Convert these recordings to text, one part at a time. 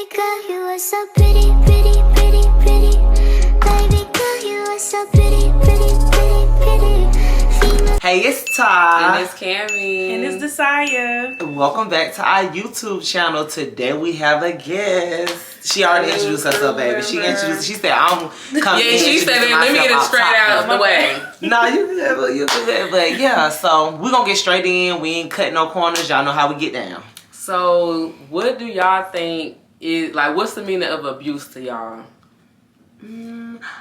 Baby girl, you are so pretty, pretty, pretty, pretty. Baby girl, you are so pretty, pretty, pretty, pretty. Hey, it's Ty. And it's Cammy. And it's Desiah. Welcome back to our YouTube channel. Today we have a guest. She already introduced herself, baby. She said, I'm coming. Yeah, she said, let me get it straight out of the way. No, you good, but yeah, so we're going to get straight in. We ain't cutting no corners. Y'all know how we get down. So, what do y'all think is, like, what's the meaning of abuse to y'all?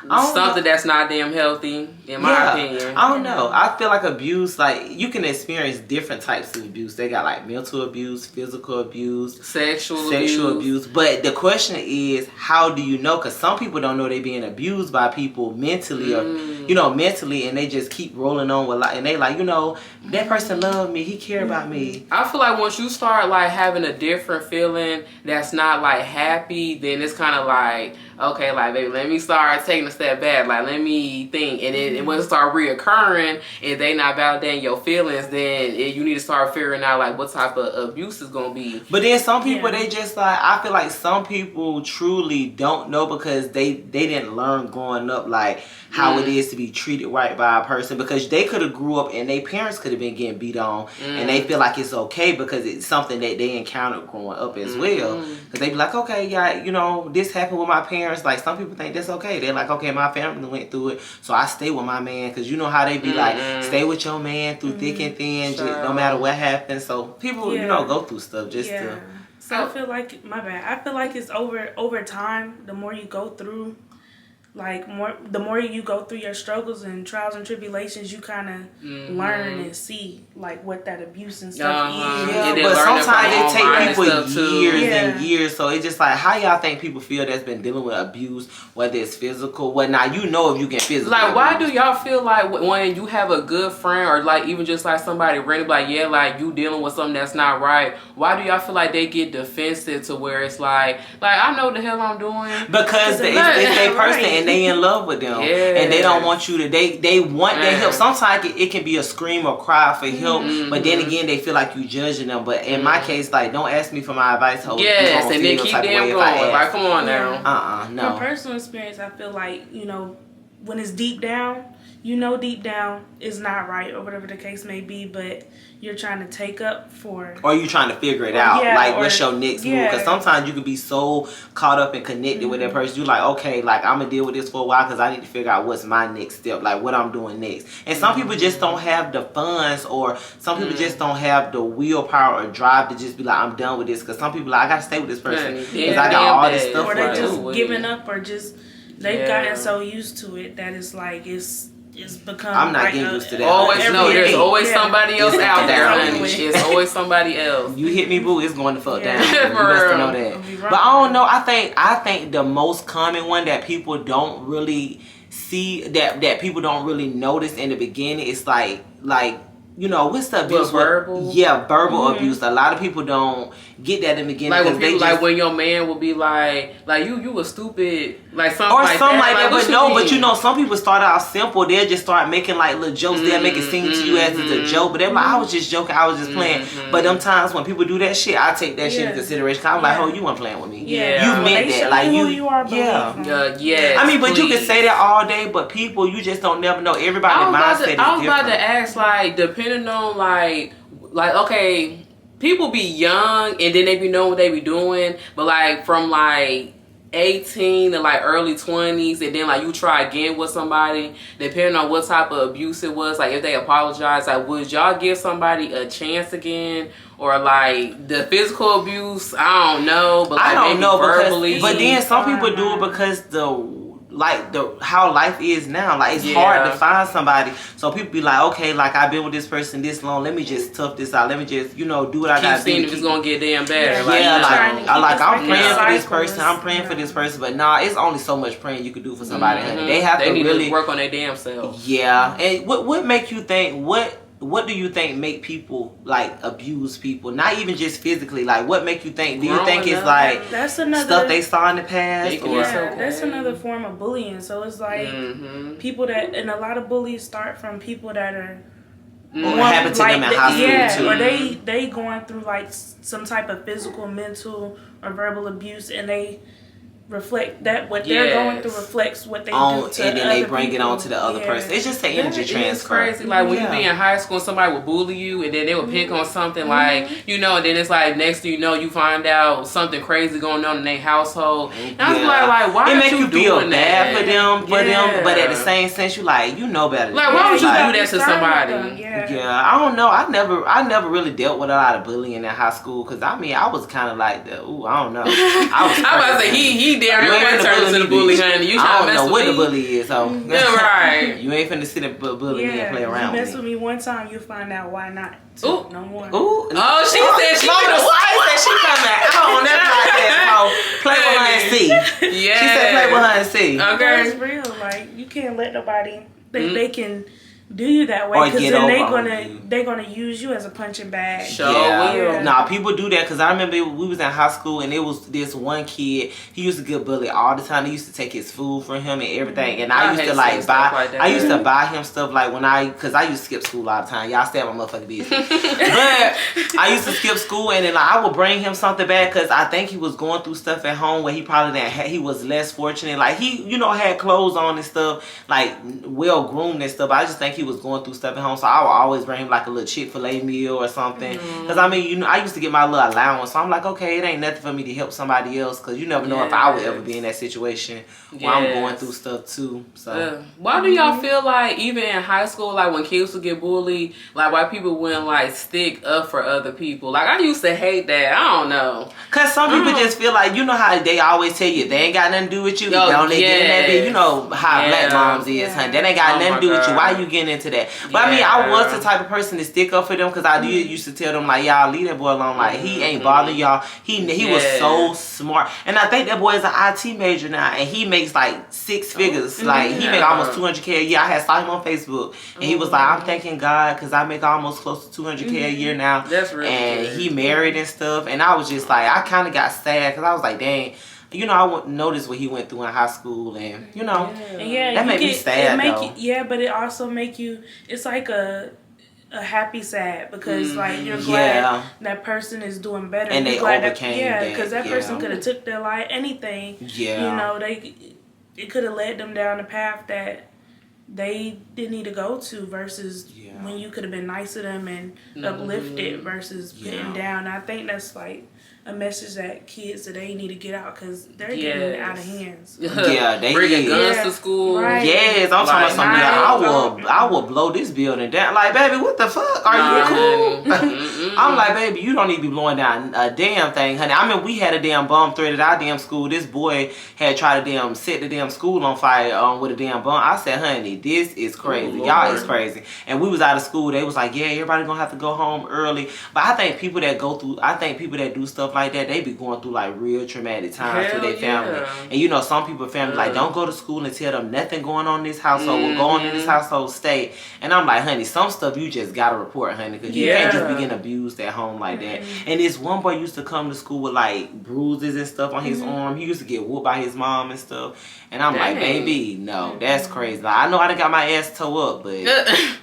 Something that's not damn healthy, in my opinion. I don't know. I feel like abuse, like, you can experience different types of abuse. They got like mental abuse, physical abuse, sexual abuse. But the question is, how do you know? Because some people don't know they being abused by people mentally, or mentally, and they just keep rolling on with and they like, that person loved me, he cared about me. I feel like once you start like having a different feeling that's not like happy, then it's kind of like, okay, like, baby, let me start taking a step back. Like, let me think. And then when it start reoccurring, if they not validating your feelings, then you need to start figuring out, like, what type of abuse is going to be. But then some people, they just, like, I feel like some people truly don't know because they didn't learn growing up, like, how it is to be treated right by a person. Because they could have grew up and their parents could have been getting beat on. And they feel like it's okay because it's something that they encountered growing up as well. Because they be like, okay, yeah, this happened with my parents. Like, some people think that's okay. They're like, okay, my family went through it, so I stay with my man. Because you know how they be like, stay with your man through thick and thin, no matter what happens. So people, go through stuff just to... So I feel like, I feel like it's over time, the more you go through, like, the more you go through your struggles and trials and tribulations, you kind of learn and see, like, what that abuse and stuff is. Yeah, but sometimes it take people years and years. So it's just like, how y'all think people feel that's been dealing with abuse, whether it's physical, whatnot? You know if you get physical. Like, why do y'all feel like when you have a good friend or, like, even just, like, somebody random, like, yeah, like, you dealing with something that's not right, why do y'all feel like they get defensive to where it's like, I know what the hell I'm doing? Because it's their person and they in love with them, and they don't want you to. They want their help. Sometimes it can be a scream or cry for help, but then again they feel like you judging them. But in my case, like, don't ask me for my advice. Yes, and then keep them going. Like, come on now. No. From personal experience, I feel like when it's deep down, deep down is not right or whatever the case may be, but you're trying to take up for, or you trying to figure it out, like, what's your next move? Because sometimes you could be so caught up and connected with that person, you like, okay, like, I'm gonna deal with this for a while because I need to figure out what's my next step, like what I'm doing next. And some people just don't have the funds, or some people just don't have the willpower or drive to just be like, I'm done with this. Because some people like, I gotta stay with this person because I got all this stuff, or they're just giving up, or just they've gotten so used to it that it's like it's become. I'm not getting used to that. There's always somebody else out there, honey. There's always somebody else. You hit me, boo, it's going to fuck down. You best know that. But I don't know. I think the most common one that people don't really see, that people don't really notice in the beginning, is like. What's the abuse? Verbal? Yeah, verbal abuse. A lot of people don't get that in the beginning. Like when people, like when your man will be like you were stupid, like something or like something that. But some people start out simple. They'll just start making like little jokes. They'll make it seem to you as it's a joke, but they're like, I was just joking, I was just playing. But them times when people do that shit, I take that shit into consideration. I'm like, oh, you weren't playing with me. Yeah, you meant that. Like you are. Yeah. I mean, but you can say that all day, but people, you just don't never know. Everybody's mindset is different. I was about to ask, like, depending on like okay, people be young and then they be knowing what they be doing, but like from like 18 to like early 20s, and then like you try again with somebody, depending on what type of abuse it was, like if they apologize, like would y'all give somebody a chance again? Or like the physical abuse, I don't know, but like I don't know verbally. But then some people do it because how life is now, like it's hard to find somebody, so people be like, okay, like I've been with this person this long, let me just tough this out, let me just do what I gotta do. Keep seeing if it's gonna get damn bad. I'm praying for this person, I'm praying for this person, but nah, it's only so much praying you could do for somebody. They need really to work on their damn self. And what make you think, what do you think make people like abuse people? Not even just physically. Like, what make you think? Do you think it's like stuff they saw in the past? That's another form of bullying. So it's like people that, and a lot of bullies start from people that are what happened to them in high school too. Or they going through like some type of physical, mental, or verbal abuse, and they reflect that what they're going through reflects what they do to and then they bring people. it on to the other person. It's just an energy transfer. It's crazy. Like when you be in high school and somebody would bully you and then they would pick on something like, you know, and then it's like next thing you know you find out something crazy going on in their household. And I was like why it make you feel doing bad that? for them, but at the same sense you like, you know better. Like why would you do that to somebody? Yeah, I don't know. I never really dealt with a lot of bullying in high school because I mean I was kind of like I don't know. I was about to say he damn near turns into the bully, honey. You I trying to don't mess know with what me? the bully is, so Yeah, right. you ain't finna sit and bully me and play around you with mess me. with me one time, you'll find out why not. Ooh. No more. Ooh. Oh, she said she Mama, was why said she coming out on that podcast? Play with her and see. Yeah. She said play with her and see. Okay. It's real. Like you can't let nobody think they can do you that way Or because get then over they're gonna use you as a punching bag. Will. Nah, people do that because I remember we was in high school and it was this one kid. He used to get bullied all the time. He used to take his food from him and everything. And I used to like buy. I used to buy him stuff like because I used to skip school all the time. Y'all stay at my motherfucking business. But I used to skip school and then like, I would bring him something back because I think he was going through stuff at home where he probably didn't. He was less fortunate. Like he, had clothes on and stuff, like well groomed and stuff. But I just think he was going through stuff at home, so I would always bring him like a little Chick-fil-A meal or something. Because I mean, I used to get my little allowance, so I'm like, okay, it ain't nothing for me to help somebody else because you never know if I would ever be in that situation where I'm going through stuff too. So why do y'all feel like even in high school, like when kids would get bullied, like why people wouldn't like stick up for other people? Like I used to hate that. I don't know. Cause some people just feel like how they always tell you they ain't got nothing to do with you. Don't they get in that bit? You know how black moms is, honey. That ain't got nothing to do with you. Why you getting into that? But I mean, I was the type of person to stick up for them because I did used to tell them like, y'all leave that boy alone. Like he ain't bothering y'all. He was so smart, and I think that boy is an IT major now, and he makes like 6 figures. Like he make almost 200K a year. I had saw him on Facebook, and he was like, I'm thanking God because I make almost close to 200K a year now. That's really and good. He married and stuff, and I was just like, I kind of got sad because I was like, dang. I noticed what he went through in high school, and that made me sad though. But it also make you. It's like a happy sad because like you're glad that person is doing better, and they overcame that. Because that person could have took their life. Anything, it could have led them down the path that they didn't need to go to versus when you could have been nice to them and uplifted versus getting down. I think that's like a message that kids today need to get out because they're getting out of hands. They bringing guns to school. Right. Yes, I'm talking about something. I will blow this building down. Like, baby, what the fuck? Are you cool? I'm like, baby, you don't need to be blowing down a damn thing, honey. I mean, we had a damn bomb threat at our damn school. This boy had tried to set the damn school on fire with a damn bomb. I said, honey, this is crazy. Y'all is crazy. And we was out of school. They was like, yeah, everybody gonna have to go home early. But I think people that people that do stuff like that, they be going through like real traumatic times with their family. And some people family like don't go to school and tell them nothing going on in this household or going in this household, stay. And I'm like, honey, some stuff you just gotta report, honey, because you can't just be getting abused at home like that. And this one boy used to come to school with like bruises and stuff on his arm. He used to get whooped by his mom and stuff. And I'm like, baby, no, that's crazy. Like, I know I done got my ass toe up, but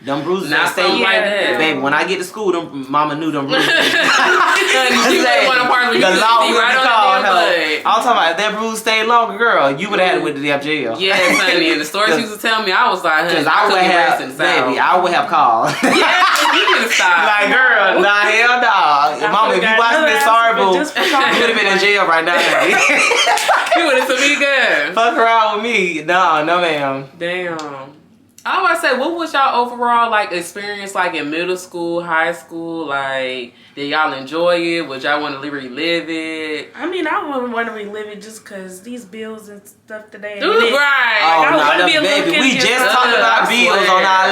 them bruises not stay like that. Baby, when I get to school, mama knew them bruises. She like, the law will be called. I'm talking about if that bruise stayed longer, girl, you would have had it with the damn jail. Yeah, honey. And the stories she used to tell me, I was like, honey, I would have called. Yeah, you need to stop. Like, girl, nah, hell no. Mama, if you watching this, sorry, boo. You would have been in jail right now, baby. You would have to be good. Fuck around with me. No, ma'am. Damn. I would say, what was y'all overall like experience like in middle school, high school? Like, did y'all enjoy it? Would y'all want to relive it? I mean, I wouldn't want to relive it just because these bills and stuff today. Baby, we just talked about bills on our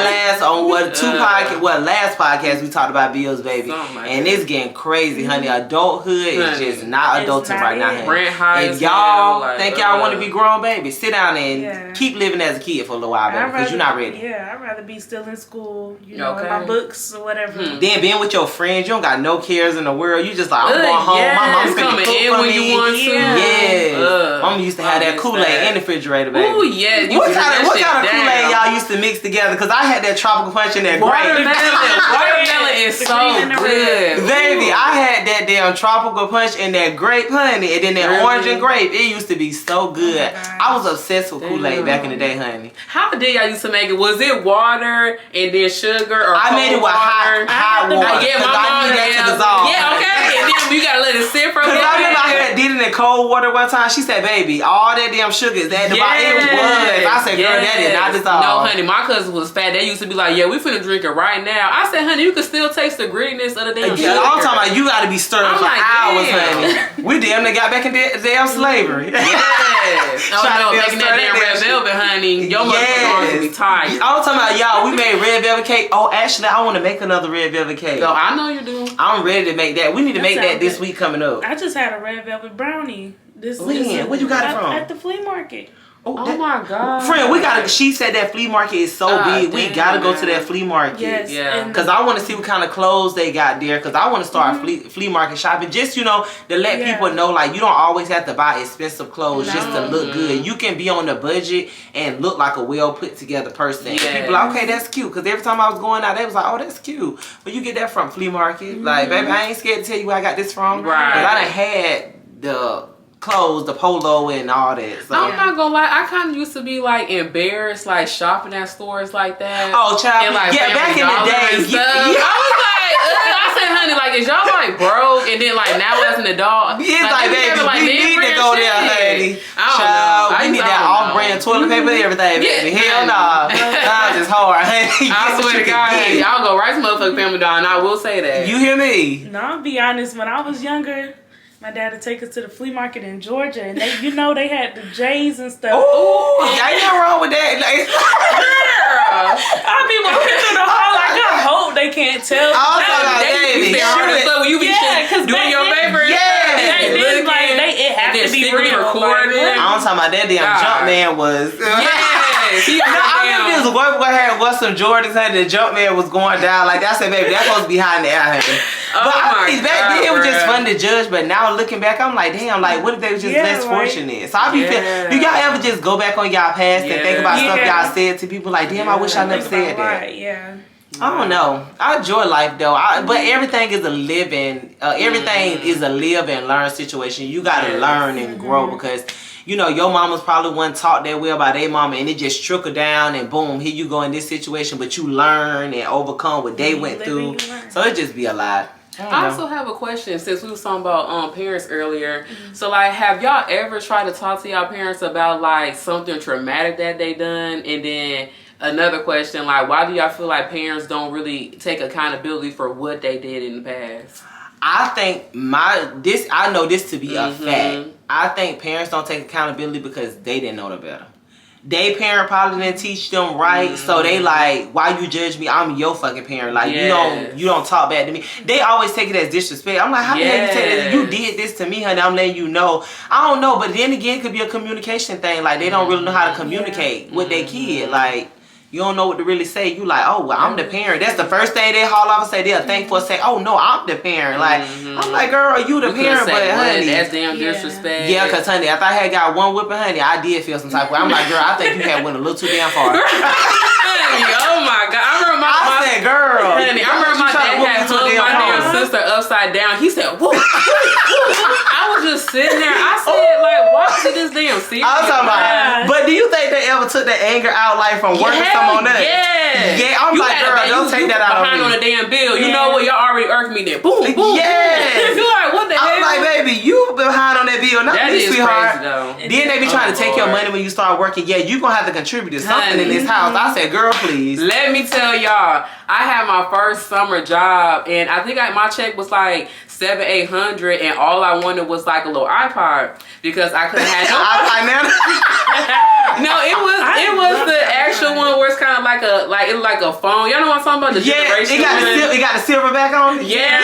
last podcast. We talked about bills, baby, and it's getting crazy, honey. Adulthood is just not adulting right now, honey. If y'all think y'all want to be grown, baby, sit down and keep living as a kid for a little while, baby, because you're not ready. Yeah, I'd rather be still in school, in my books or whatever. Then being with your friends, you don't got no cares in the world. You just like, I'm going home. My mom's finna cook for me. You want to. Yeah. mama used to have that Kool-Aid in the refrigerator, baby. Ooh, yeah. What kind of Kool-Aid y'all used to mix together? Because I had that tropical punch and that grape. Watermelon is so good. Baby, I had that damn tropical punch and that grape, honey, and then that orange and grape. It used to be so good. I was obsessed with Kool-Aid back in the day, honey. How did y'all used to make it? Was it water and then sugar or I made it with hot water. Yeah, my mom that to dissolve. Yeah, okay. And then you gotta let it sit for a minute. Because I remember I had did it in cold water one time. She said, baby, all that damn sugar is that. It was. I said, girl, that is not dissolved. No, honey, my cousin was fat. They used to be like, yeah, we finna drink it right now. I said, honey, you can still taste the grittiness of the damn sugar. I'm talking about you gotta be stirring for hours, honey. We damn near got back in damn slavery. Yes. Oh no, making that damn red velvet, honey. Your motherfucking arms will be tight. I'm talking about y'all, we made red velvet cake. Oh, actually, I want to make another red velvet cake. So I know you do. I'm ready to make that. We need to make that this week coming up. I just had a red velvet brownie. Where you got it from? At the flea market. Oh my God. Friend, we gotta. She said that flea market is so big. We gotta go to that flea market. Yes, yeah. Cause I want to see what kind of clothes they got there. Cause I want to start flea market shopping. Just to let people know, like, you don't always have to buy expensive clothes just to look good. You can be on a budget and look like a well put together person. And people like, okay, that's cute. Cause every time I was going out, they was like, oh, that's cute. But you get that from flea market. Like, baby, I ain't scared to tell you where I got this from. Right. Cause I done had the clothes, the polo and all that. So. I'm not gonna lie, I kind of used to be like embarrassed, like shopping at stores like that. Oh, child. And, like, yeah, back in the day. I was like, I said, honey, like, is y'all like broke? And then like now as an adult, it's like, baby, we need to go there, honey. I don't know. We need that off-brand toilet paper and everything, baby. Hell no. Nah, just hard, honey. I swear to God, honey, I'll go right to motherfucking Family Dollar, and I will say that. You hear me? No, I'll be honest. When I was younger, my dad would take us to the flea market in Georgia, and they had the J's and stuff. Ooh, ain't nothing wrong with that. Like, I be walking through the hall like, I hope they can't tell. Baby, you be doing your favorite. It had to be real. I'm talking about that damn Jumpman was. I remember this one boy had some Jordans and the Jumpman was going down like that. I said, baby, that's supposed to be high in the air, honey. But back then it was just fun to judge. But now looking back, I'm like, damn, like what if they was just less fortunate? So I be feeling. Do y'all ever just go back on y'all past and think about stuff y'all said to people? Like, damn, I wish I never said that. Yeah. I don't know. I enjoy life though. But everything is a living. Everything is a live and learn situation. You gotta learn and grow because. Your mama's probably wasn't taught that way by their mama, and it just trickled down, and boom, here you go in this situation. But you learn and overcome what they went through, so it just be a lot. I also have a question since we was talking about parents earlier. So like, have y'all ever tried to talk to y'all parents about like something traumatic that they done, and then another question like, why do y'all feel like parents don't really take accountability for what they did in the past? I think I know this to be a fact. I think parents don't take accountability because they didn't know no better. They parent probably didn't teach them right, so they like, why you judge me? I'm your fucking parent. Like you don't talk bad to me. They always take it as disrespect. I'm like, how the hell you take that? You did this to me, honey. I'm letting you know. I don't know, but then again, it could be a communication thing. Like they don't really know how to communicate with their kid. Like. You don't know what to really say. You like, oh, well, I'm the parent. That's the first thing they haul off and say. They're thankful and say, oh, no, I'm the parent. Like, I'm like, girl, you the parent, but honey. That's damn disrespect. Yeah, because, honey, if I had got one whipping, honey, I did feel some type of way. I'm like, girl, I think you had went a little too damn far. Honey, oh, my God. I remember I said, girl. Honey, I remember my dad had hung my damn sister upside down. He said, whoa. I was just sitting there. I said, like, why is this damn serious? I was talking about, but do you think they ever took that anger out, like, from working some on that? Yeah, I'm like, girl, don't take that out behind on the damn bill. You know what? Y'all already irked me there. Boom, boom. Yes. You're like, what the hell? I'm like, baby, you behind on that bill. Not that me, is sweetheart. Crazy, though. Then they be trying to take your money when you start working. Yeah, you gonna have to contribute to something in this house. I said, girl, please. Let me tell y'all, I had my first summer job, and I think my check was like $700-800, and all I wanted was like a little iPod because I couldn't have no iPod now. No, it was the actual one where it's kind of like a phone. Y'all know what I'm talking about? The generation. It got the silver back on. Yeah.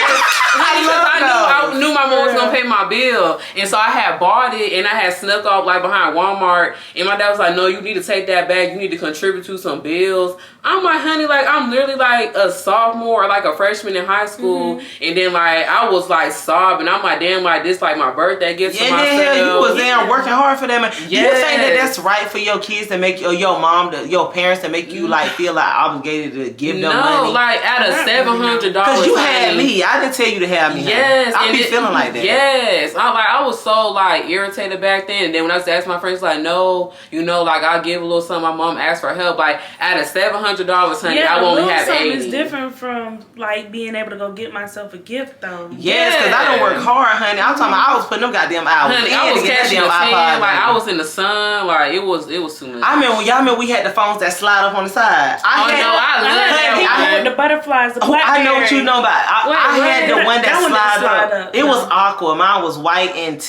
I knew my mom was gonna pay my bill, and so I had bought it and I had snuck off like behind Walmart, and my dad was like, no, you need to take that back. You need to contribute to some bills. I'm like, honey, like I'm literally like a sophomore or like a freshman in high school, and then like I was like sobbing. I'm like, damn, like this like my birthday gift to myself. Yeah, you was there working hard for them. You think that that's right for your kids to make your mom, your parents to make you like feel like obligated to give them money? No, like at a $700. Because you had me. I didn't tell you to have me. Yes, I be feeling like that. Yes, I was so like irritated back then. And then when I was asking my friends, like, no, you know, like I'll give a little something. My mom asked for help. Like at a $700, honey, I won't have 80. It's different from like being able to go get myself a gift though. Yes, because I don't work hard, honey. I'm talking about I was putting them goddamn hours. Honey, I was catching a 10, like I was in the sun, like it was too much. I mean, when we had the phones that slide up on the side. I love the butterflies. The Blackberry. I know what you know about. I had the one that slide up. It was aqua. Mine was white and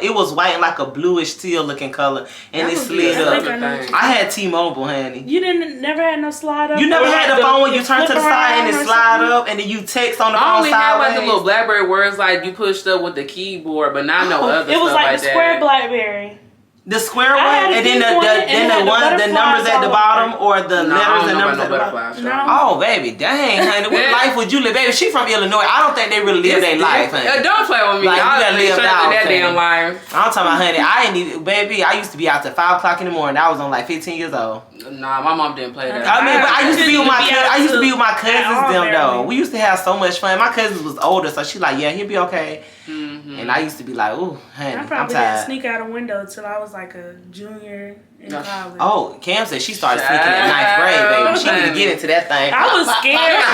it was white and like a bluish teal looking color, and it slid up. I had T-Mobile, honey. You never had no slide up. You never had the phone when you turn to the side and it slide up, and then you text on the phone sideways. I only had like the little Blackberry words like you pushed up with the keyboard, but not no other. It was stuff like like the square Blackberry. The square one, and then the numbers at the bottom, or the letters and numbers at the bottom. No. Oh, baby, dang, honey, what life would you live, baby? She from Illinois. I don't think they really live their life, honey. Don't play with me. Like, you gotta live that damn life. I'm talking about, honey. I ain't need, baby. I used to be out till 5 o'clock in the morning. I was on like 15 years old. Nah, my mom didn't play that. I mean, but I used to be with my I used to be with my cousins. Them though, we used to have so much fun. My cousins was older, so she like, yeah, he'll be okay. And I used to be like, ooh, honey, I probably didn't sneak out a window till I was like a junior in college. Oh, Cam said she started sneaking in 9th grade, baby. She need to get into that thing. I was scared.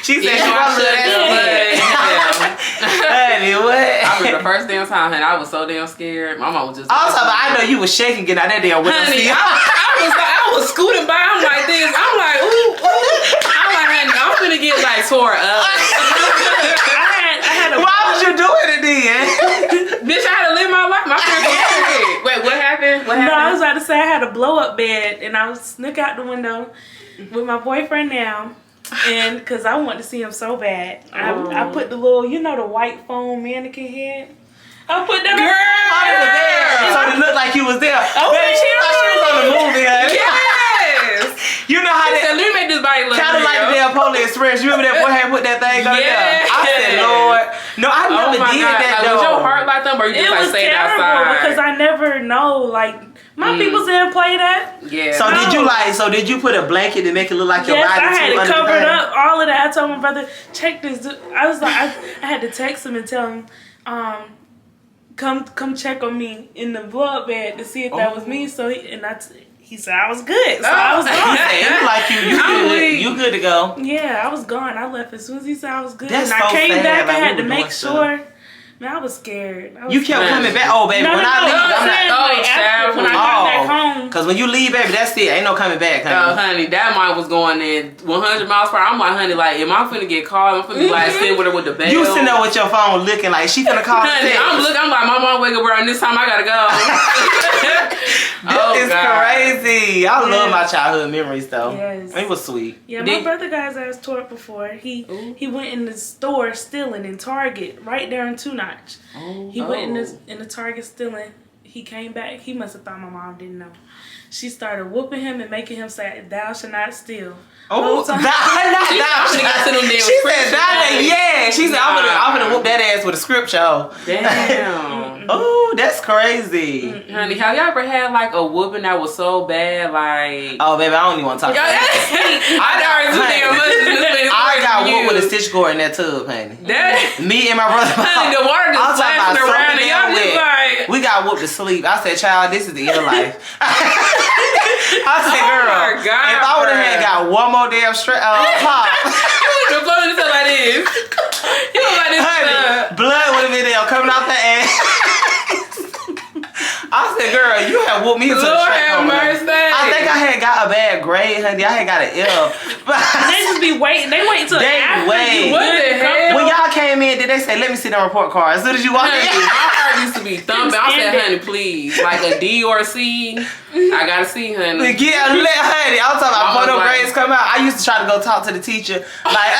She said she was that. Honey, what? I remember the first damn time, honey, I was so damn scared. My mom was just. Also, I know you was shaking getting out that damn window. Honey, I was scooting by. I'm like this. I'm like, ooh, ooh. I'm like, honey, I'm finna get like tore up. Why was you doing it then? Bitch, I had to live my life. My friend was scared. Wait, what happened? No, I was about to say I had a blow up bed and I was sneak out the window with my boyfriend now. And because I wanted to see him so bad. I put the little, the white foam mannequin head. I put that under the bed. So it looked like you was there. Oh, baby, she was on the movie, honey. Yes. You know how let me make this body look kind of like the damn Polar Express. You remember that boy had put that thing on there? I said, Lord. No, I never did that though. Was your heart like that, or you just like stayed outside? Because I never know, like, my people didn't play that. Yeah. So did you put a blanket to make it look like your body? Yes, I had it covered up, all of that. I told my brother, check this. I was like, I had to text him and tell him, come check on me in the blood bed to see if that was me. So he said I was good. So I was gone. Like you good to go. Yeah, I was gone. I left as soon as he said I was good. That's and I came back. Like, I had to make sure. Man, I was scared. You kept coming back. Oh, baby, when I leave, I'm like, when I got back home. Because when you leave, baby, that's it. Ain't no coming back, honey. Oh, honey, that mine was going in 100 miles per hour. I'm like, honey, like, am I finna get called? I'm finna be like, sitting with her with the bell. You sitting there with your phone looking like she finna call. Honey, I'm like, my mom wake up around this time. I gotta go. This is crazy. I love my childhood memories though. Yes. It was sweet. Yeah, my brother got his ass tore up before. He went in the store stealing in Target right there in Two Notch. He went in the Target stealing. He came back. He must have thought my mom didn't know. She started whooping him and making him say, "Thou shalt not steal." Oh, she said, yeah. She said, I'm gonna whoop that ass with a scripture. Damn. Oh, that's crazy. Honey, have y'all ever had like a whooping that was so bad, like? Oh, baby, I don't even want to talk about that. I got whooped with a stitch cord in that tub, honey. Me and my brother. Honey, the water just splashing around and y'all just like. We got whooped to sleep. I said, child, this is the end of life. I said, girl, if I would have got one more damn straight pop. You would have blown it like this. You look like this. Honey, blood would have been there coming out the ass. I said, girl, you have whooped me into the straight. I think I had got a bad grade, honey. I had got an F. They just be waiting. They wait until after wait. What the hell? When y'all came in, did they say, let me see the report card? As soon as you walked in. My heart used to be thumping. I said, honey, please. Like a D or a C. I gotta see, honey. Yeah, honey. I was talking about before those grades come out. I used to try to go talk to the teacher. Like,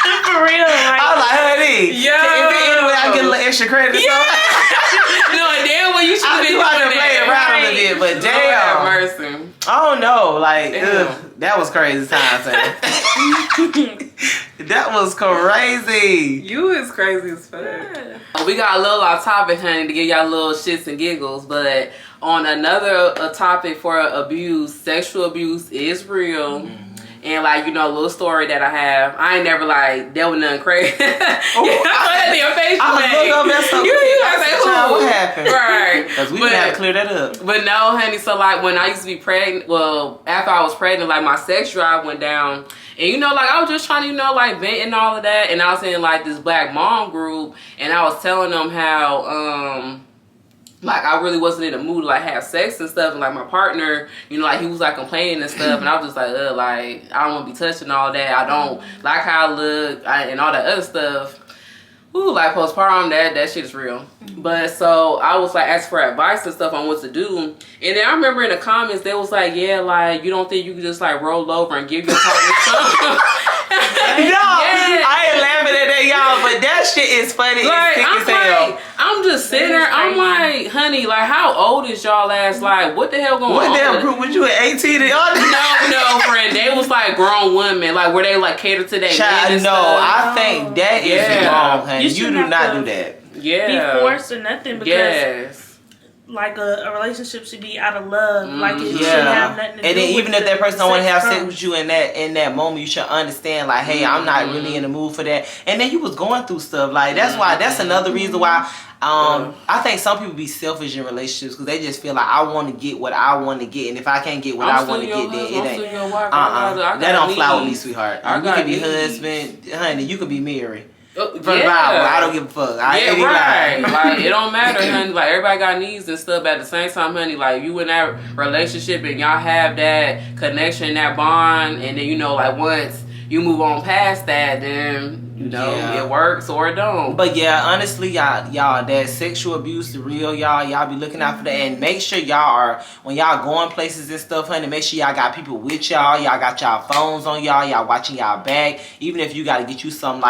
For real, like, I was like, honey, Yo. is there any way I get a little extra credit? No, damn, well, you should I have do been have to doing play that. around a little bit, but Lord have damn. mercy. I don't know. Like, Damn. that was crazy times, honey. That was crazy. You is crazy as fuck. We got a little off topic, honey, to give y'all little shits and giggles, but on another topic for abuse, sexual abuse is real. And like, you know, a little story that I have. I ain't never like dealt with nothing crazy. Oh, Your face I like, look up at something. you like say, Child, who? what happened? Right. Because we had to clear that up. But no, honey, so like when I used to be pregnant, well, after I was pregnant, like my sex drive went down. And you know, like I was just trying to, you know, like vent and all of that. And I was in like this black mom group and I was telling them how, like I really wasn't in the mood to like have sex and stuff, and like my partner, you know, like he was like complaining and stuff, and I was just like, like I don't want to be touching all that. I don't like how I look and all that other stuff. Ooh, like postpartum, that shit is real. But so I was like asking for advice and stuff on what to do, and then I remember in the comments they was like, yeah, like you don't think you could just like roll over and give your partner something? I ain't laughing at that, y'all, but that shit is funny. Like, It's sick as hell. like, I'm just sitting there. I'm like, honey, like, how old is y'all ass? Like, what the hell going on? What damn group was you at 18 and all No, friend. They was like grown women, like where they like cater to their men Child, and no, stuff. I think that is Yeah. wrong, honey. You You shouldn't do have not to do that. Yeah. be forced or nothing because Yes. like a relationship should be out of love. Like it shouldn't Yeah. have nothing to do And then with even if that person don't want to have sex from. with you in that moment, you should understand like, hey, I'm not really in the mood for that. And then you was going through stuff like that's another reason why I think some people be selfish in relationships because they just feel like I want to get what I want to get, and if I can't get what I want to get, then it ain't. That don't fly with me, sweetheart. You can be husband, honey. You can be married. For the Bible, I don't give a fuck. Right. Like it don't matter, honey. Like everybody got needs and stuff. But at the same time, honey, like you in that relationship and y'all have that connection, that bond, and then you know, like once you move on past that, then you know it works or it don't. But yeah, honestly, y'all, that sexual abuse is real, y'all be looking out for that, and make sure y'all are when y'all going places and stuff, honey. Make sure y'all got people with y'all got y'all phones on y'all watching y'all back. Even if you got to get you some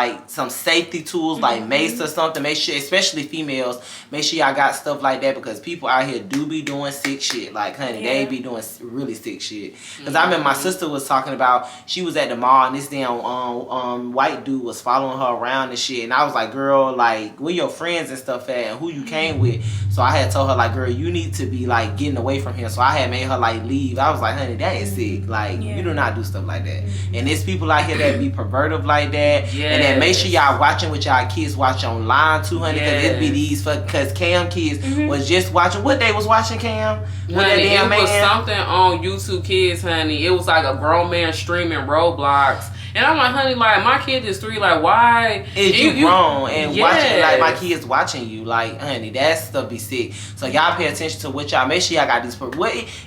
safety tools like mace or something, make sure, especially females, make sure y'all got stuff like that because people out here do be doing sick shit. Like, honey, they be doing really sick shit. Because I remember my sister was talking about she was at the mall and this damn white dude was following her around and shit, and I was like, girl, like where your friends and stuff at and who you came with. So I had told her like, girl, you need to be like getting away from him. So I had made her like leave. I was like, honey, that is sick. Like you do not do stuff like that. And there's people out here that be pervertive like that. And then make sure y'all watching what y'all kids watch online too, honey, because it be these because Cam kids was just watching what they was watching, Cam. Honey, it was something on YouTube Kids, honey. It was like a grown man streaming Roblox. And I'm like, honey, like my kid is 3. Like, why is you grown and watching like my kids watching you? Like, honey, that stuff be sick. So y'all pay attention to what y'all. Make sure y'all got these.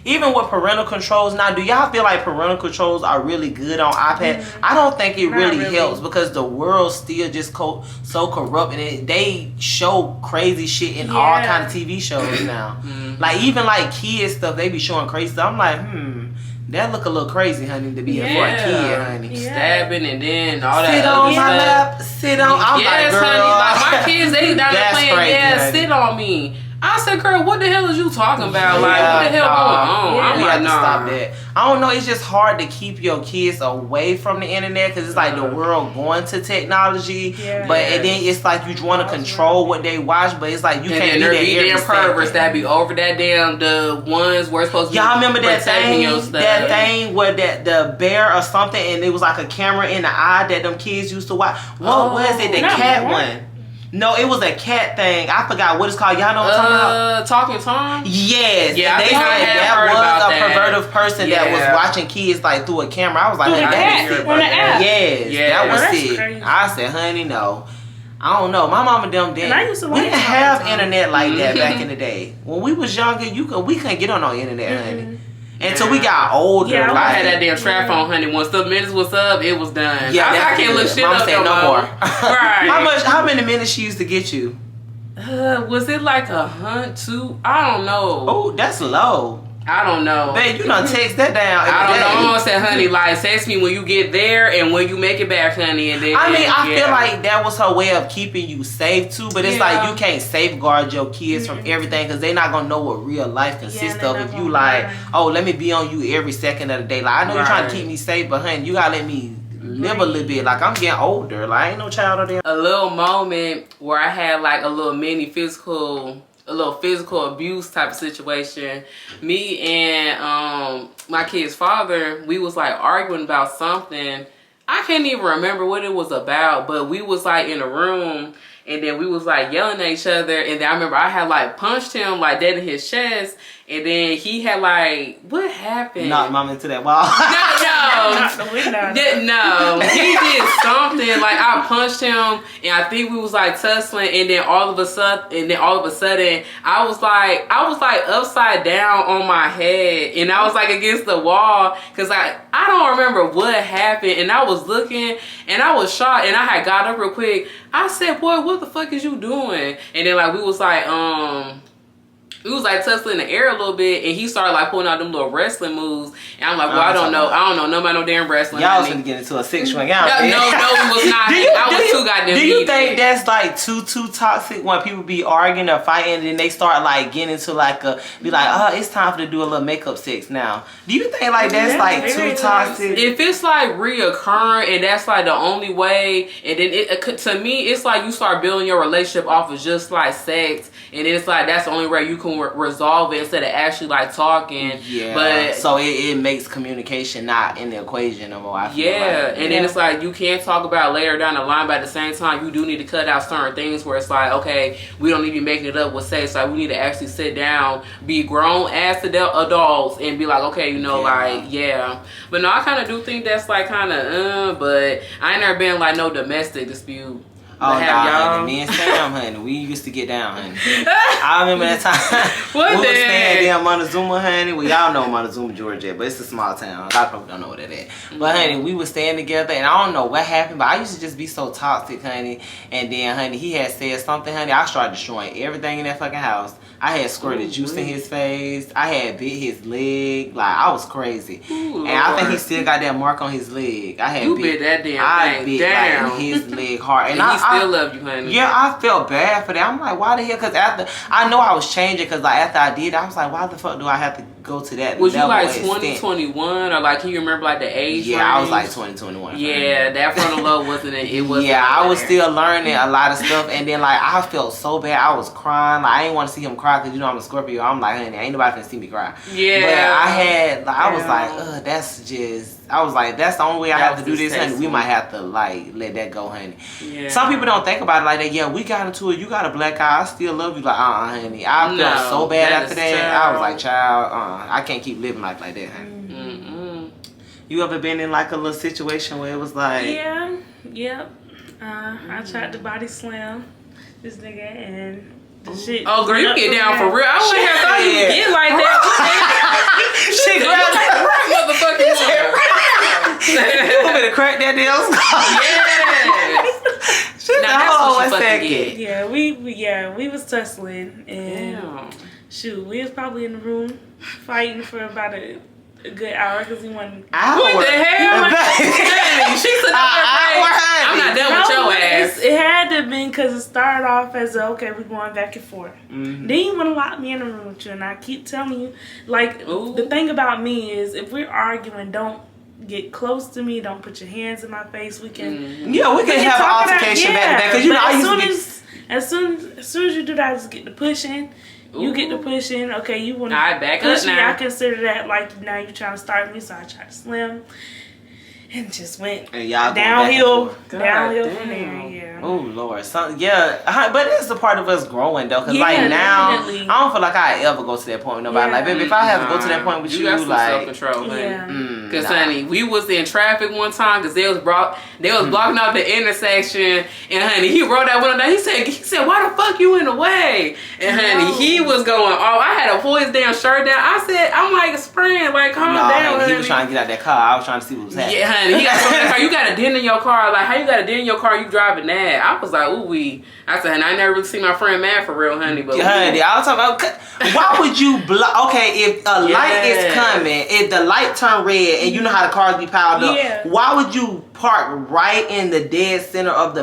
Even with parental controls now, do y'all feel like parental controls are really good on iPad? I don't think it really helps because the world's still just so corrupt and they show crazy shit in all kind of TV shows now. Like even like kids stuff, they be showing crazy stuff. I'm like, that look a little crazy, honey, to be for a kid, honey. Stabbing and then all that sit other on my stuff. lap, sit on. I'm Yes, like, girl. honey. Like my kids, they down there playing. Crazy, sit on me. I said, girl, what the hell is you talking about? Like, what the hell going on? I'm We like, have to stop that. I don't know. It's just hard to keep your kids away from the internet because it's like the world going to technology. But and then it's like you want to control what they watch, but it's like you can't be that damn perverts that be over that damn the ones we're supposed to be. Y'all remember that thing? Your stuff. That thing where the bear or something, and it was like a camera in the eye that them kids used to watch. What was it? The cat one. No, it was a cat thing. I forgot what it's called. Y'all know what I'm talking about? Talking Tom? Yes. Yeah, they said that was a perverted person that was Yeah. watching kids like through a camera. I was like, Through honey, the that app, is sick. on the app. Yes, Yeah. that was that's sick. crazy. I said, honey, no. I don't know. My mama and them And I didn't. used to We like didn't it all have the time. internet like that back in the day. When we was younger, we couldn't get on no internet, honey. Until we got older. Yeah, I had that damn trap phone, honey. Once the minutes was up, it was done. Yeah, I can't look shit Mama up said no more. Right. How many minutes she used to get you? Was it like 100, 2? I don't know. Oh, that's low. I don't know. Man, you done text that down. I don't know. I'm gonna say, honey, like, text me when you get there and when you make it back, honey. And then I feel like that was her way of keeping you safe too. But it's like you can't safeguard your kids from everything because they're not gonna know what real life consists of. If you like, oh, let me be on you every second of the day. Like I know you're trying to keep me safe, but honey, you gotta let me live a little bit. Like I'm getting older. Like I ain't no child of them. A little moment where I had like a little physical abuse type of situation. Me and my kid's father, we was like arguing about something. I can't even remember what it was about, but we was like in a room and then we was like yelling at each other, and then I remember I had like punched him like dead in his chest, and then he had like, what happened? Knocked mom into that wall. No, he did something. Like I punched him, and I think we was like tussling, and then all of a sudden, I was like upside down on my head, and I was like against the wall, cause I don't remember what happened, and I was looking, and I was shocked, and I had got up real quick. I said, "Boy, what the fuck is you doing?" And then like we was like tussling in the air a little bit, and he started like pulling out them little wrestling moves, and I'm like, well, I don't know nothing about no damn wrestling. Y'all was gonna get into a sexual no, we was not. Do you think that's like too toxic when people be arguing or fighting and then they start like getting into like it's time for to do a little makeup sex now? Do you think like that's like too toxic? If it's like reoccurring and that's like the only way, and then to me it's like you start building your relationship off of just like sex, and it's like that's the only way you can resolve it instead of actually like talking. Yeah. But so it makes communication not in the equation no more. Then it's like you can't talk about it later down the line, but at the same time you do need to cut out certain things where it's like, okay, we don't need to be making it up with sex. Like we need to actually sit down, be grown ass adults, and be like, okay, But no, I kind of do think that's like kind of but I ain't never been like no domestic dispute. Oh, nah, me and Sam, honey, we used to get down, honey. I remember that time. We was staying there in Montezuma, honey. Well, y'all know Montezuma, Georgia, but it's a small town. A lot of people don't know what that is. But, honey, we was staying together, and I don't know what happened, but I used to just be so toxic, honey. And then, honey, he had said something, honey. I started destroying everything in that fucking house. I had squirted juice in his face. I had bit his leg. Like, I was crazy. And I think he still got that mark on his leg. You bit that damn thing down. Like, his leg hard. And he still love you, honey. Yeah, I felt bad for that. I'm like, why the hell? Because after, I know I was changing, because like after I did, I was like, why the fuck do I have to go to that Was level? You like 20, 21? Or like, can you remember like the age Yeah, range? I was like 20, 21. Yeah, that frontal lobe wasn't Yeah, I was still learning a lot of stuff. And then like, I felt so bad. I was crying. Like, I didn't want to see him cry because, you know, I'm a Scorpio. I'm like, honey, ain't nobody finna see me cry. Yeah. But I had, like, I was like, that's just... I was like, that's the only way I have to do this, honey. We might have to, like, let that go, honey. Yeah. Some people don't think about it like that. Yeah, we got into it. You got a black eye. I still love you. Like, honey. I felt so bad after that. I was like, child, I can't keep living life like that, honey. You ever been in, like, a little situation where it was like... Yeah. Yep. I tried to body slam this nigga and... Shit. Oh, girl, you get down for real. I wouldn't have thought you would get like that. She grabbed motherfucking you want me to crack that damn skull? Yes. Now that's what you we was tussling and shoot, we was probably in the room fighting for about a good hour because he wanted. What the hell? She's I'm not done with your ass. It had to have been because it started off as okay, we're going back and forth. Then you want to lock me in a room with you, and I keep telling you, like, the thing about me is if we're arguing, don't get close to me. Don't put your hands in my face. We can we can have an altercation back to back because you know as soon as you do that, I just get to pushing. You get to pushing. Okay, you want to back push up me. now. I consider that like now you're trying to start me, so I tried to slim. And just went downhill from there. Yeah. Oh Lord, but it's a part of us growing though, because like now definitely. I don't feel like I ever go to that point with nobody. Like, baby, if I have to go to that point with you, got some like self-control, honey. Because honey, we was in traffic one time because they was blocking out the intersection, and honey, he rolled that window down. He said, why the fuck you in the way? And honey, he was going off. I had to pull his damn shirt down. I'm like, friend, like calm down. He was trying to get out that car. I was trying to see what was happening. Yeah, honey. honey, he got something in the car. You got a dent in your car. Like, how you got a dent in your car? You driving that? I was like, ooh wee. I said, honey, I never really see my friend mad for real, honey. But honey, I was talking about. Why would you block? Okay, if a light is coming, if the light turn red, and you know how the cars be piled up, why would you park right in the dead center of the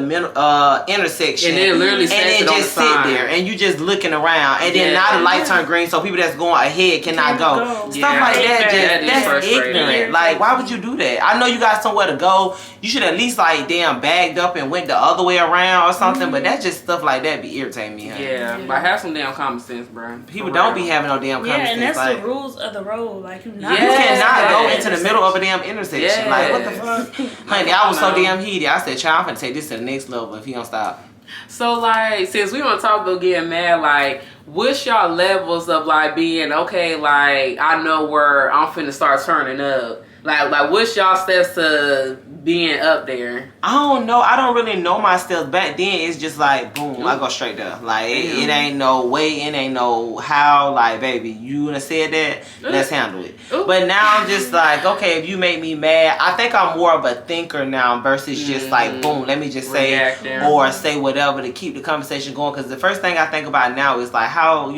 intersection and then literally just sit there and you just looking around, and then now the light turn green, so people that's going ahead cannot go. Stuff like that's ignorant. Like, why would you do that? I know you got somewhere to go. You should at least like bagged up and went the other way around or something. But that's just stuff like that be irritating me. Honey. Yeah, but have some damn common sense, bro. People don't be having no damn common sense. And that's like, the rules of the road. Like, you cannot go into the middle of a damn intersection. Yes. Like, what the fuck? Honey, I was so damn heated. I said, child, I'm finna take this to the next level if he don't stop. So, like, since we want to talk about getting mad, like, what's y'all levels of, like, being, okay, like, I know where I'm finna start turning up? Like, what's y'all steps to being up there? I don't know. I don't really know my steps. Back then, it's just like, boom, I go straight there. Like, it ain't no way, it ain't no how. Like, baby, you done said that, let's handle it. But now I'm just like, okay, if you make me mad, I think I'm more of a thinker now versus just like, boom, let me just say or say whatever to keep the conversation going. Because the first thing I think about now is like, how,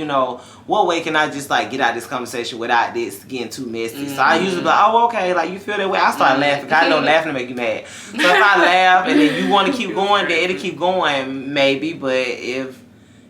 what way can I just like get out of this conversation without this getting too messy? So I usually be like, oh, okay, like you feel that way. I start laughing. Cause I know laughing to make you mad. So if I laugh and then you want to keep going, then it'll keep going maybe. But if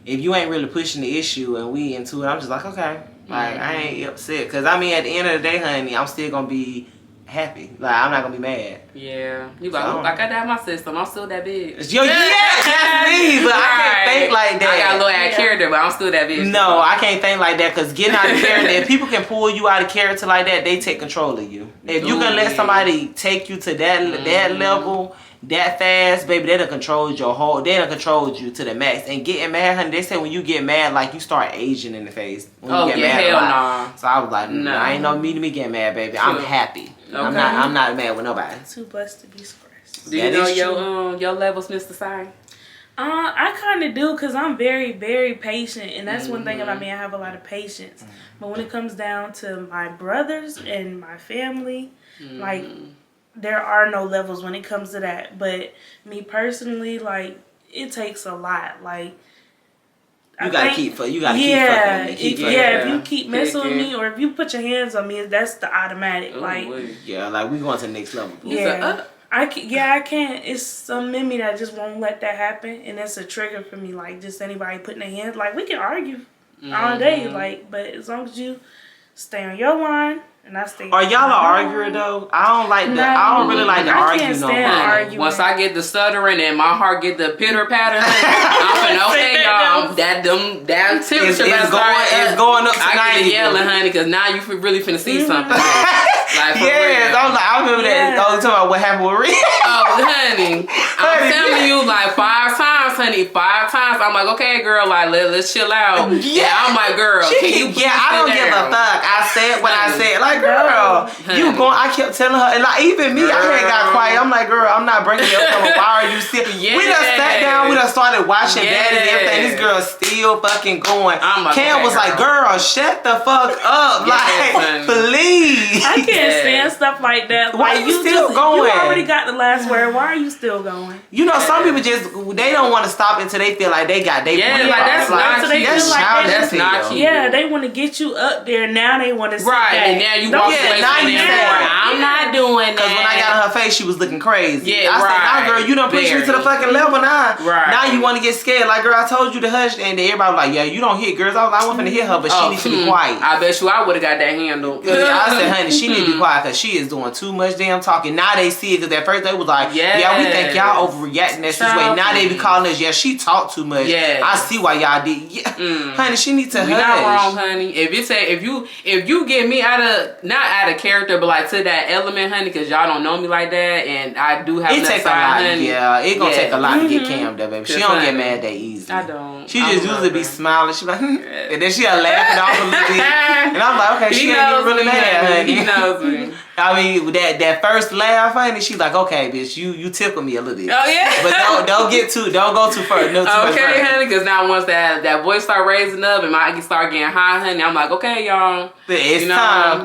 you ain't really pushing the issue and we into it, I'm just like, okay, like I ain't upset. Cause I mean, at the end of the day, honey, I'm still gonna be happy. Like, I'm not gonna be mad. Yeah. You like, like I died my system. I'm still that big. Yo, that's me. But I can't think like that. I got a little out of character, but I'm still that big. No, I can't think like that because getting out of character, if people can pull you out of character like that, they take control of you. If you can let somebody take you to that level, that fast, baby, they done controlled your whole, they done controlled you to the max. And getting mad, honey, they say when you get mad, like you start aging in the face. When you get mad hell nah. So I was like, no, I ain't no me to me getting mad, baby. I'm happy. Okay. I'm not mad with nobody. Too blessed to be stressed. Do you know your levels, Mr. Sai? I kind of do because I'm very, very patient, and that's one thing about me. I have a lot of patience. But when it comes down to my brothers and my family, like, there are no levels when it comes to that. But me personally, like, it takes a lot. Like, you gotta keep fucking. If you keep messing with me, or if you put your hands on me, that's the automatic. Like, like we going to the next level. I can't. It's some in me that just won't let that happen, and that's a trigger for me. Like, just anybody putting their hands. Like, we can argue all day, like, but as long as you stay on your line. And I stay. Are y'all an arguer though? I don't really like to argue no more. Once I get the stuttering and my heart get the pitter patter, I'm finna y'all. That temperature is going up. I get yelling, honey, because now you really finna see something. Like, I remember that. I was talking about what happened with Rhea. Oh, honey, I'm telling you, like 5 times, honey, 5 times. I'm like, okay, girl, like let's chill out. Yeah, I'm like, girl, can you? Yeah, I don't give a fuck. I said what I said. Like, girl, you going? I kept telling her, and like even me, I had got quiet. I'm like, girl, I'm not bringing you up. Why are you still? We done sat down. We done started watching that and everything. This girl's still fucking going. Cam was like, girl, shut the fuck up. Like, please. I can't stand stuff like that. Why like, you still going? You already got the last word. Why are you still going? You know, some people just they don't want to stop until they feel like they got they. Yeah, like that's not cute. That's not cute. Yeah, they want to get you up there. Now they want to sit right, back. and now you walk away from them. I'm not doing that. Because when I got on her face, she was looking crazy. Yeah, I said, nah, girl, you done pushed me to the fucking level now. Right. Now you want to get scared. Like, girl, I told you to hush. And everybody was like, yeah, you don't hit girls. I wasn't finna hit her, but she needs to be quiet. I bet you I would have got that handle. I said, honey, she need to be quiet because she is doing too much damn talking. Now they see it because at first they was like, yeah, we think y'all overreacting that situation. Now they be calling us, she talk too much. Yeah. I see why y'all did. Yeah. Honey, she needs to hush. You're not wrong, honey. If you get me not out of character, but like to that element, honey, because y'all don't know me like that, and I do have that side, honey. Yeah, it gonna take a lot to get Cam there, baby. She don't get mad that easy. I don't. She just usually be smiling. She like, and then she'll laugh off a little bit. And I'm like, okay, she ain't even really mad, honey. He knows me. I mean, that first laugh, honey, she's like, okay, bitch, you tickle me a little bit. Oh yeah. But don't go too far. No, okay, honey, because now once that voice start raising up and I start getting high, honey, I'm like, okay, y'all. It's time.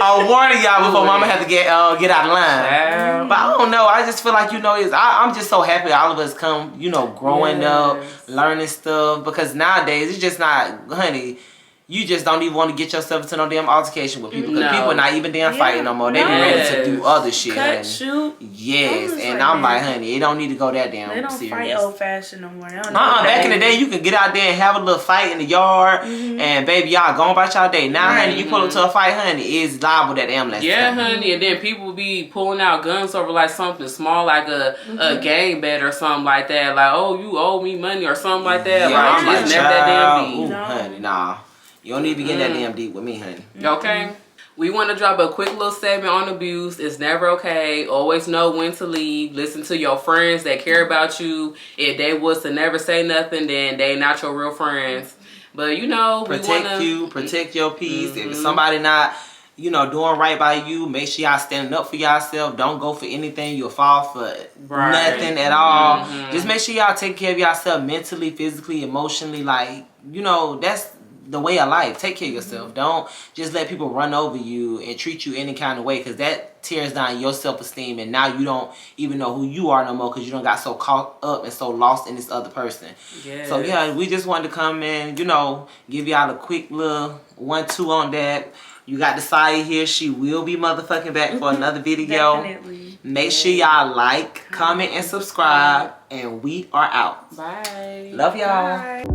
I'm warning y'all before Mama had to get out of line. Yeah. But I don't know. I just feel like, you know, I'm just so happy all of us come, you know, growing up, learning stuff. Because nowadays, it's just not, honey, you just don't even want to get yourself into no damn altercation with people. Because people not even damn fighting no more. They be ready to do other shit, honey. Shoot. Yes. And I'm like, honey, it don't need to go that damn serious. They don't fight old fashioned no more. Back in the day, you could get out there and have a little fight in the yard, and baby, y'all go about y'all day. Now, honey, you pull up to a fight, honey, it's liable that ambulance. Yeah, honey, and then people be pulling out guns over like something small, like a game bet or something like that. Like, oh, you owe me money or something like that. Yeah, like, I'm like, it's never that damn deep. Ooh, honey, nah. You don't need to be getting that damn deep with me, honey. Okay. We want to drop a quick little segment on abuse. It's never okay. Always know when to leave. Listen to your friends that care about you. If they was to never say nothing, then they not your real friends. But you know, protect your peace. If somebody not, you know, doing right by you, make sure y'all standing up for yourself. Don't go for anything. You'll fall for nothing at all. Just make sure y'all take care of yourself mentally, physically, emotionally. Like, you know, that's the way of life. Take care of yourself. Don't just let people run over you and treat you any kind of way, because that tears down your self-esteem, and now you don't even know who you are no more because you don't got so caught up and so lost in this other person. So yeah, we just wanted to come in, you know, give y'all a quick little 1-2 on that. You got Desiah here. She will be motherfucking back for another video. Definitely. Make sure y'all like, comment, and subscribe, and we are out. Bye. Love y'all. Bye.